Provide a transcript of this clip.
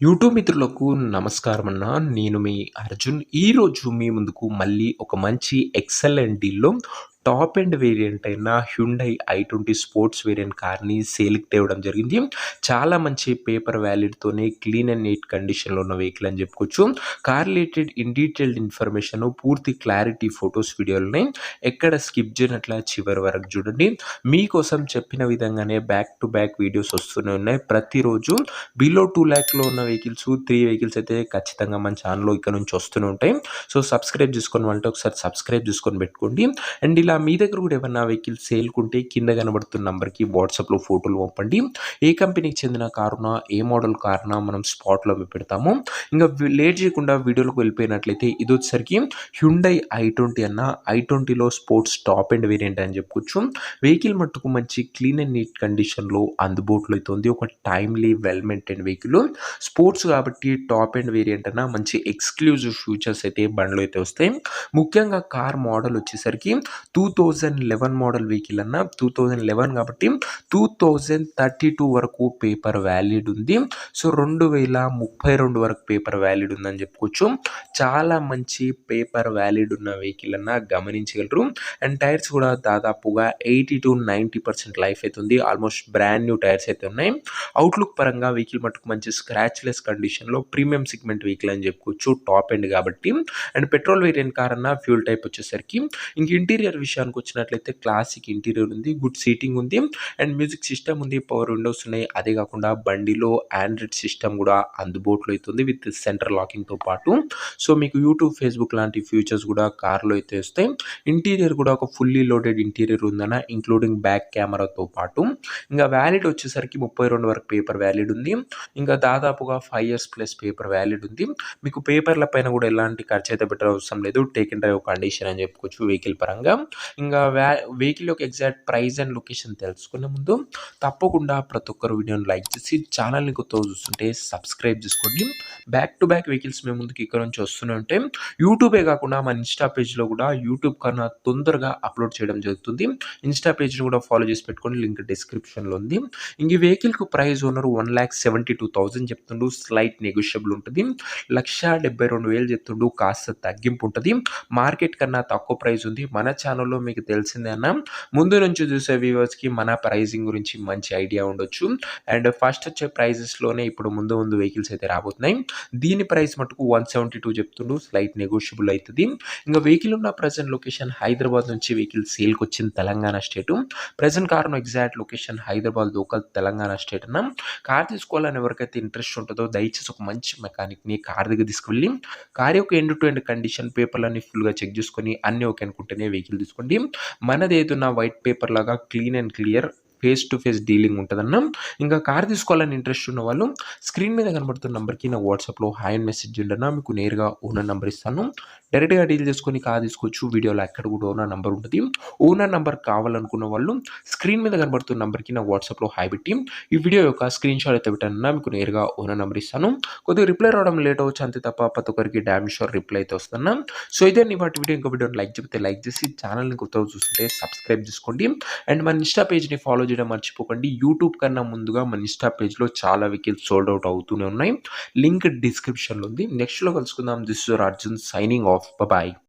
YouTube మిత్రులకు నమస్కారం అన్న. నేను మీ అర్జున్. ఈరోజు మీ ముందుకు మళ్ళీ ఒక మంచి ఎక్సలెంట్ డీల్‌లో టాప్ ఎండ్ వేరియంట్ అయిన హ్యుండై ఐ20 స్పోర్ట్స్ వేరియంట్ కార్‌ని సేల్‌కి తేవడం జరిగింది. చాలా మంచి పేపర్ వ్యాలిడ్‌తోని క్లీన్ అండ్ నీట్ కండిషన్‌లో ఉన్న వెహికల్ అని చెప్పుకోవచ్చు. Car related in detailed information, పూర్తి క్లారిటీ ఫోటోస్, వీడియోలని ఎక్కడ స్కిప్ చేయనట్ల చివరి వరకు చూడండి. మీకోసం చెప్పిన విధంగానే బ్యాక్ టు బ్యాక్ వీడియోస్ వస్తూనే ఉన్నాయి. ప్రతిరోజు బిలో 2,00,000లో ఉన్న వెహికల్స్ 3 వెహికల్స్ అయితే ఖచ్చితంగా మన ఛానల్‌లో ఇక్కడ నుంచి వస్తూనే ఉంటాయి. సో, సబ్స్క్రైబ్ చేసుకోనివంటే ఒకసారి సబ్స్క్రైబ్ చేసుకొని పెట్టుకోండి. అండ్ ఇలా మీ దగ్గర కూడా ఏమన్నా వెహికల్ సేల్‌కుంటే కింద కనబడుతున్న నంబర్‌కి వాట్సాప్‌లో ఫోటోలు పంపండి. ఏ కంపెనీకి చెందిన కారునా, ఏ మోడల్ కారునా మనం స్పాట్‌లో పెడతాము. ఇంకా లేట్ చేయకుండా వీడియోలోకి వెళ్ళిపోయినట్లయితే ఇదొచ్చేసరికి హ్యుండై ఐ20 అన్న. ఐ20లో స్పోర్ట్స్ టాప్ ఎండ్ వేరియంట్ అని చెప్పుకోవచ్చు. వెహికల్ మట్టుకు మంచి క్లీన్ అండ్ నీట్ కండిషన్‌లో అందుబాటులో అయితే ఉంది. ఒక timely well maintain vehicle. Sports కాబట్టి టాప్ ఎండ్ వేరియంట్ అన్న. మంచి ఎక్స్‌క్లూజివ్ ఫీచర్స్ అయితే బండిలో అయితే వస్తాయి. ముఖ్యంగా కార్ మోడల్ వచ్చేసరికి 2011 మోడల్ వెహికల్ అన్న. 2011 కాబట్టి 2032 వరకు పేపర్ వ్యాలిడ్ ఉంది. సో, 2032 వరకు పేపర్ వ్యాలిడ్ ఉందని చెప్పుకోవచ్చు. చాలా మంచి పేపర్ వ్యాలిడ్ ఉన్న వెహికల్ అన్న గమనించగలరు. అండ్ టైర్స్ కూడా దాదాపుగా 80-90% లైఫ్ అయితే ఉంది. ఆల్మోస్ట్ బ్రాండ్ న్యూ టైర్స్ అయితే ఉన్నాయి. అవుట్‌లుక్ పరంగా వెహికల్ మట్టుకు మంచి స్క్రాచ్‌లెస్ కండిషన్‌లో ప్రీమియం సెగ్మెంట్ వెహికల్ అని చెప్పుకోవచ్చు. టాప్ ఎండ్ కాబట్టి. అండ్ పెట్రోల్ వేరియంట్ కార్ అన్న. ఫ్యూల్ టైప్ వచ్చేసరికి ఇంక ఇంటీరియర్ విషయానికి వచ్చినట్లయితే క్లాసిక్ ఇంటీరియర్ ఉంది. గుడ్ సీటింగ్ ఉంది. అండ్ మ్యూజిక్ సిస్టమ్ ఉంది. పవర్ విండోస్ ఉన్నాయి. అదే కాకుండా బండిలో ఆండ్రాయిడ్ సిస్టమ్ కూడా అందుబాటులో అయితే ఉంది విత్ సెంటర్ లాకింగ్‌తో పాటు. సో, మీకు యూట్యూబ్, ఫేస్‌బుక్ లాంటి ఫీచర్స్ కూడా కార్‌లో అయితే వస్తాయి. ఇంటీరియర్ కూడా ఒక ఫుల్లీ లోడెడ్ ఇంటీరియర్ ఉందన్న, ఇంక్లూడింగ్ బ్యాక్ కెమెరాతో పాటు. ఇంకా వ్యాలిడ్ వచ్చేసరికి 32 వరకు పేపర్ వ్యాలిడ్ ఉంది. ఇంకా దాదాపుగా 5 ఇయర్స్ ప్లస్ పేపర్ వ్యాలిడ్ ఉంది. మీకు పేపర్ల పైన కూడా ఎలాంటి ఖర్చు అయితే పెట్టనవసరం లేదు. టేక్ అండ్ డ్రైవ్ కండిషన్ అని చెప్పుకోవచ్చు వెహికల్ పరంగా. ఇంకా వెహికల్ యొక్క ఎగ్జాక్ట్ ప్రైస్ అండ్ లొకేషన్ తెలుసుకునే ముందు తప్పకుండా ప్రతి ఒక్కరు వీడియోని లైక్ చేసి ఛానల్‌ని కొత్తగా చూస్తుంటే సబ్స్క్రైబ్ చేసుకోండి. బ్యాక్ టు బ్యాక్ వెహికల్స్ మేము ముందుకు ఇక్కడ నుంచి వస్తూనే ఉంటాయి. యూట్యూబే కాకుండా మన ఇన్‌స్టా పేజ్‌లో కూడా యూట్యూబ్ కన్నా తొందరగా అప్‌లోడ్ చేయడం జరుగుతుంది. ఇన్‌స్టా పేజ్‌ని కూడా ఫాలో చేసి పెట్టుకోండి. లింక్ డిస్క్రిప్షన్‌లో ఉంది. ఇంక ఈ వెహికల్‌కు ప్రైస్ ఓనర్ 1,72,000 చెప్తుండు. స్లైట్ నెగోషియబుల్ ఉంటుంది. 1,72,000 చెప్తుండు. కాస్త తగ్గింపు ఉంటది. మార్కెట్ కన్నా తక్కువ ప్రైస్ ఉంది. మన ఛానల్‌లో మీకు తెలిసిందే అన్న. ముందు నుంచి చూసే వ్యూవర్స్‌కి మన ప్రైసింగ్ గురించి మంచి ఐడియా ఉండొచ్చు. అండ్ ఫస్ట్ వచ్చే ప్రైజెస్‌లోనే ఇప్పుడు ముందు ముందు వెహికల్స్ అయితే రాబోతున్నాయి. దీని ప్రైస్ మటుకు 172 చెప్తుండు. స్లైట్ నెగోషియబుల్ అయితది. ఇంకా వెహికల్ ఉన్న ప్రెజెంట్ లొకేషన్ హైదరాబాద్ నుంచి వెహికల్ సేల్‌కి వచ్చింది తెలంగాణ స్టేటు. ప్రెజెంట్ కార్ ఉన్న exact location Hyderabad local Telangana state అన్న. కార్ తీసుకోవాలని ఎవరికైతే ఇంట్రెస్ట్ ఉంటుందో దయచేసి ఒక మంచి మెకానిక్‌ని కార్ దగ్గర తీసుకెళ్ళి కార్ యొక్క ఎండ్ టు ఎండ్ కండిషన్, పేపర్‌లన్నీ ఫుల్‌గా చెక్ చేసుకొని అన్నీ ఓకే అనుకుంటేనే వెహికల్ తీసుకోండి. మనది ఏదైనా వైట్ పేపర్ లాగా clean and clear face to face dealing ఉంటదన్న. ఇంకా కార్ తీసుకోవాలని ఇంట్రెస్ట్ ఉన్న వాళ్ళు స్క్రీన్ మీద కనబడుతున్న నంబర్‌కి నా వాట్సాప్‌లో హాయ్ అని మెసేజ్ చేయండి అన్న. మీకు నేరుగా ఓనర్ నంబర్ ఇస్తాను. డైరెక్ట్‌గా డీల్ చేసుకొని కార్ తీసుకోవచ్చు. వీడియోలో ఎక్కడ కూడా ఓనర్ నంబర్ ఉంటది. ఓనర్ నంబర్ కావాలనుకున్న వాళ్ళు స్క్రీన్ మీద కనబడుతున్న నంబర్‌కి నా వాట్సాప్‌లో హాయ్ పెట్టి ఈ వీడియో యొక్క స్క్రీన్‌షాట్ అయితే పెట్టండి. మీకు నేరుగా ఓనర్ నంబర్ ఇస్తాను. కొద్దిగా రిప్లై రావడం లేట్ అవ్వచ్చు అంతే తప్ప ప్రతి ఒక్కరికి డామ్ షూర్ రిప్లై అయితే వస్తదన్న. సో, ఇదే వాటి వీడియో. ఇంకో వీడియోని లైక్ చెప్తే లైక్ చేసి ఛానల్‌ని కొత్తగా చూస్తుంటే సబ్స్క్రైబ్ చేసుకోండి. అండ్ మన ఇన్‌స్టా పేజ్‌ని ఫాలో చేయడం మర్చిపోకండి. యూట్యూబ్ కన్నా ముందుగా మన ఇన్‌స్టా పేజ్‌లో చాలా వెహికల్స్ సోల్డ్ అవుట్ అవుతూనే ఉన్నాయి. లింక్ డిస్క్రిప్షన్‌లో ఉంది. నెక్స్ట్‌లో కలుసుకుందాం. This is your Arjun signing off. Bye.